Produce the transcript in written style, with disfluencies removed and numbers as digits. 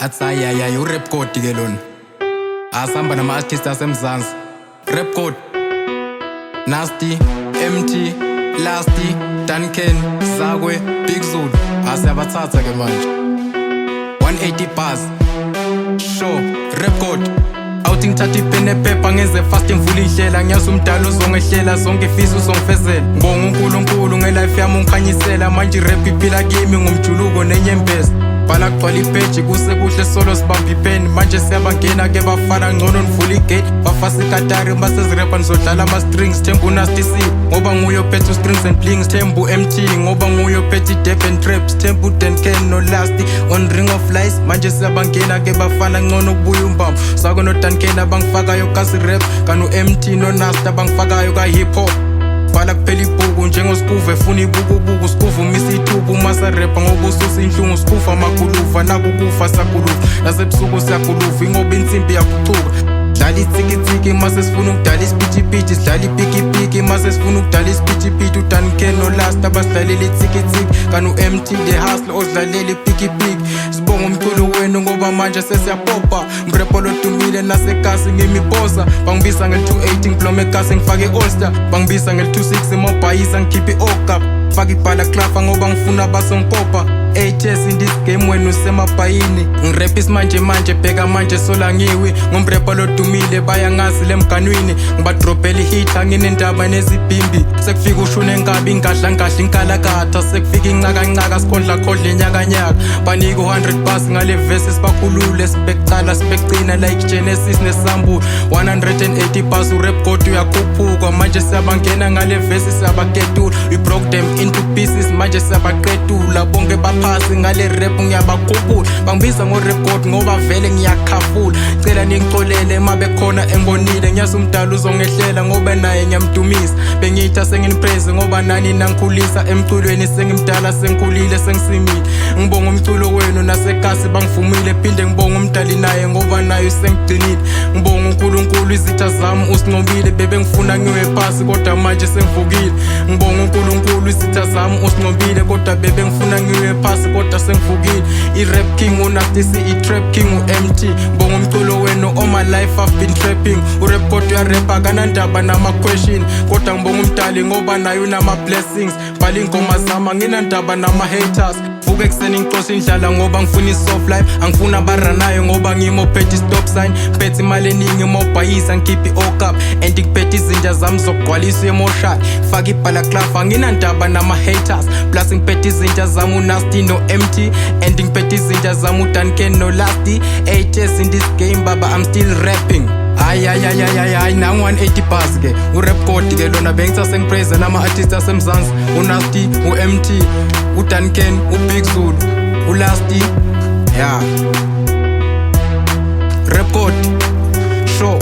Atsayaya u-rap code ke lona asihamba nama-artist asemzansi. Rap code Nasty, MT, Lasty, Duncan, Zagwe, Big Zulu asiyabathatha ke manje 180 bars show. Rap code awuthi ngithatha ipeni ephepha ngenze fast ngivula indlela ngiyazi umdala uzongehlela zonke ifisa uzongifezela. Ngibonga uNkulunkulu ngelife yami ungikhanyisela manje rap iphila kimi ngumjuluko nenyembezi. Bhala kugcwala ipeji kusekuhle solo sibamba ipeni manje siyabangena ke bafana ngcono nivula igate bafasa ikatari basezirapha nizodlala ama-strings. Themba uNasty C ngoba nguye ophethe strings and blings. Themba u-MT ngoba nguye ophethe i-Durban traps. Themba uDuncan noLasty on Ring of Lies manje siyabangena ke bafana ngcono kubuya umbambo. Sako noDuncan abangifakayo kasi rap kanu MT noNasty abangifakayo ka hip hop. Bhala kuphela ibhuku njengoskuvu efuna ibukubuku. Skuvu umisa ithubu umasa repa ngoba ususa inhlungu. Skuvu amaguluva nakukufa sakuluva nasebusuku siyakuluva ingoba insimbi yakuchuka. Dlala itsikitsiki mase sifuna ukudala isipitshipitshi. Sidlala ipikipiki mase sifuna ukudala isipitshipitshi. uDuncan noLasty abasidlalela itsikitsiki kanu MT the hustle ozidlalela ipikipiki. Sibonga umculo wenu ngoba manje sesiyapopa. Mrepo lodumile nasekasi ngimiposa. Bangibiza ngel-280 ngiblome ekasi ngifake i-All-Star. Bangibiza ngel-260 mobhayisa ngikhiphe i-Okap. Faka ibhala klafa ngoba ngifuna abasonkopa. HS in this game wena usemabhayini. Ngirap isimanje manje bheka manje solangiwi. Ngomrepo lodumile bayangazi lemganwini. Ngibadropela ihit anginendaba nezibhimbi. Sekufika ushune enkabi ingadla ngahla inkalakatha. Sekufika incaka sikhondla khodla inyakanyaka. Banika u100 bars ngale verse sibakhulule sibekucala sibekugcina like Genesis nesambulo. 180 bars urap code uyakhuphuka manje siyabangena ngale verse siyabaketula. We broke them into pieces manje siyabaqedula. Bonke baphasi ngale rap ngiyabakhuphula. Bangibiza ngo-rap code ngoba vele ngiyakhafula. Cela ningixolele mabekhona engibonile. Ngiyazi umdala uzongehlela ngoba naye ngiyamdumisa. Bengiyitha senginipraise ngoba nani nangikhulisa. Emculweni sengimdala sengikhulile sengisimile. Ngibonga umculo wenu nasekasi bangivumile. Phinde ngibonga umdali naye ngoba naye sengigcinile. Ngibonga uNkulunkulu izitha zami usinqobile. Bebe ngifuna ngiwe phasi kodwa manje sengivukile. Ngibonga uNkulunkulu izitha zami usinqobile kodwa bebe ngifuna ngiwe phasi kodwa sengivukile. I-rap king uNasty C, i-trap king u-MT. Ngibonga umculo wenu all my life I've been trapping. Urap kodwa uyarapha kanandaba nama-question kodwa ngibonga umdali ngoba naye unama-blessings. Bhala ingoma zami anginandaba nama-haters. Vuka ekuseni ngixosha indlala ngoba ngifuna i-soft life. Angifuna abaranayo ngoba ngimi ophethe i-stop sign. Ngiphethe imali eningi mobhayisa ngikhiphe i-Okap. And ngiphethe izinja zami zokugcwalisa emoshali. Faka ibhala klafa anginandaba nama-haters. Plus ngiphethe izinja zami uNasty no-MT. And ngiphethe izinja zami uDuncan noLasty. HS in this game baba I'm still rapping. Hayi nangu 180 bars ke urap code ke lona bengithathe ngipraise nama-artist asemzansi. uNasty, u-MT, uDuncan, uBig Zulu, uLasty yeah. Rap code show.